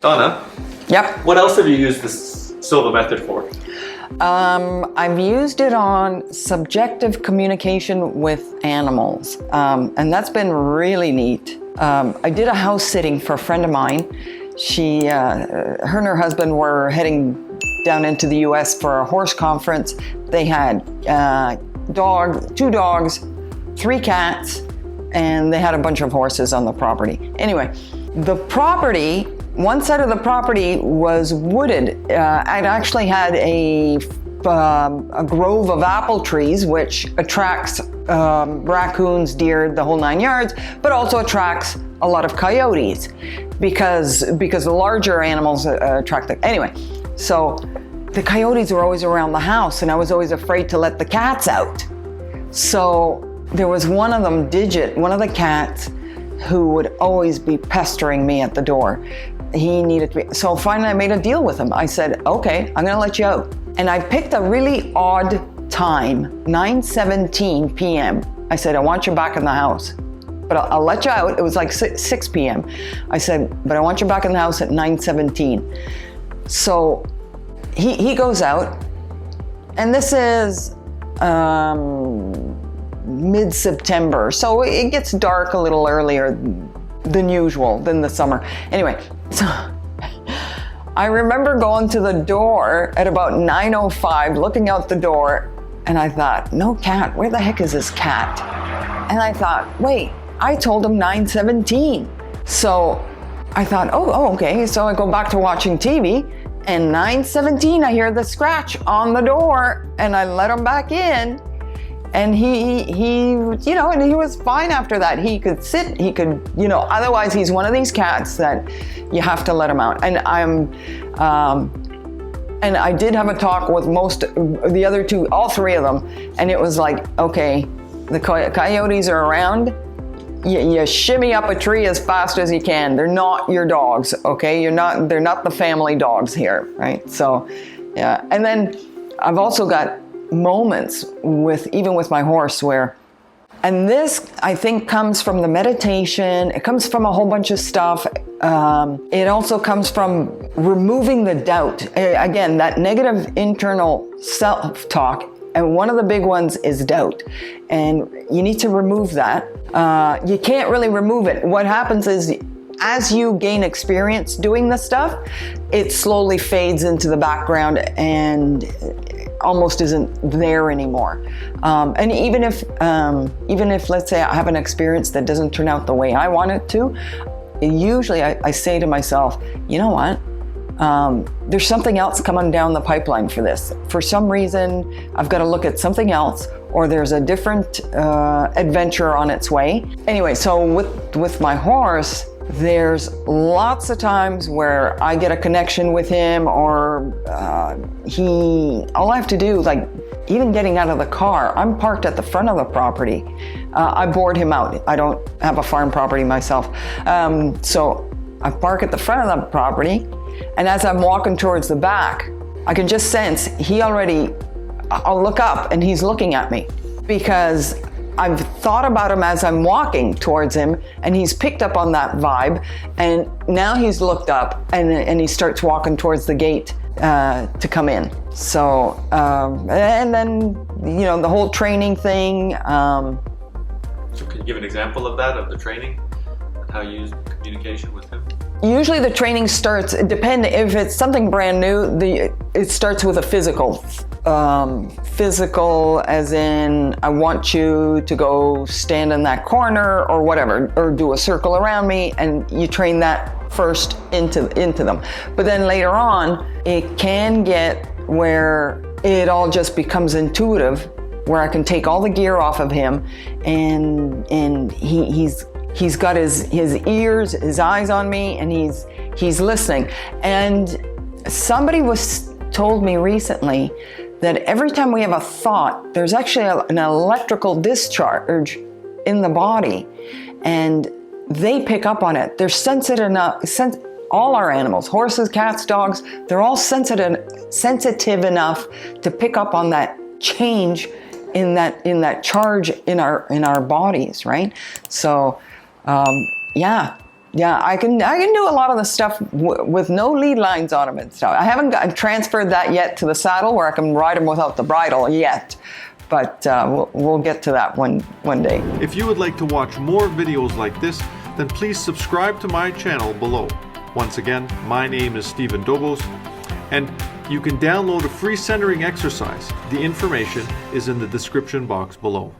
Donna? Yep. What else have you used this Silva Method for? I've used it on subjective communication with animals, and that's been really neat. I did a house sitting for a friend of mine. Her and her husband were heading down into the US for a horse conference. They had 2 dogs, 3 cats, and they had a bunch of horses on the property. Anyway, the property, one side of the property was wooded. It actually had a grove of apple trees, which attracts raccoons, deer, the whole 9 yards, but also attracts a lot of coyotes because the larger animals attract them. Anyway, so the coyotes were always around the house, and I was always afraid to let the cats out. So there was one of them, Digit, one of the cats, who would always be pestering me at the door. He needed to be, so finally I made a deal with him. I said, okay, I'm gonna let you out. And I picked a really odd time, 9:17 p.m. I said, I want you back in the house, but I'll let you out. It was like 6 p.m. I said, but I want you back in the house at 9:17. So he goes out, and this is mid-September, so it gets dark a little earlier than usual, than the summer. Anyway, so I remember going to the door at about 9:05, looking out the door, and I thought, no cat, where the heck is this cat? And I thought, wait, I told him 9:17. So I thought, oh, okay. So I go back to watching TV, and 9:17, I hear the scratch on the door, and I let him back in. And he, you know, and he was fine after that. He could sit, he could, you know, otherwise he's one of these cats that you have to let him out. And and I did have a talk with the other 2, all 3 of them. And it was like, okay, the coyotes are around. You shimmy up a tree as fast as you can. They're not your dogs, okay? They're not the family dogs here, right? So, yeah. And then I've also got moments even with my horse where, and this I think comes from the meditation, it comes from a whole bunch of stuff. It also comes from removing the doubt. Again, that negative internal self-talk, and one of the big ones is doubt. And you need to remove that. You can't really remove it. What happens is, as you gain experience doing this stuff, it slowly fades into the background and almost isn't there anymore. And even if let's say I have an experience that doesn't turn out the way I want it to, usually I say to myself, you know what? There's something else coming down the pipeline for this. For some reason, I've got to look at something else, or there's a different adventure on its way. Anyway, so with my horse, there's lots of times where I get a connection with him, or all I have to do, like even getting out of the car, I'm parked at the front of the property. I board him out. I don't have a farm property myself. So I park at the front of the property, and as I'm walking towards the back, I can just sense I'll look up and he's looking at me, because I've thought about him as I'm walking towards him, and he's picked up on that vibe, and now he's looked up and he starts walking towards the gate to come in. So, and then, you know, the whole training thing. So can you give an example of that, of the training, and how you use communication with him? Usually the training starts, if it's something brand new, it starts with a physical. Physical as in, I want you to go stand in that corner or whatever, or do a circle around me, and you train that first into them. But then later on, it can get where it all just becomes intuitive, where I can take all the gear off of him, and he's got his ears, his eyes on me, and he's listening. And somebody told me recently that every time we have a thought, there's actually an electrical discharge in the body, and they pick up on it. They're sensitive enough. All our animals, horses, cats, dogs, they're all sensitive enough to pick up on that change in that charge in our bodies, right? So, yeah. Yeah, I can do a lot of the stuff with no lead lines on them and stuff. I haven't transferred that yet to the saddle where I can ride them without the bridle yet, but we'll get to that one day. If you would like to watch more videos like this, then please subscribe to my channel below. Once again, my name is Stephen Dobos, and you can download a free centering exercise. The information is in the description box below.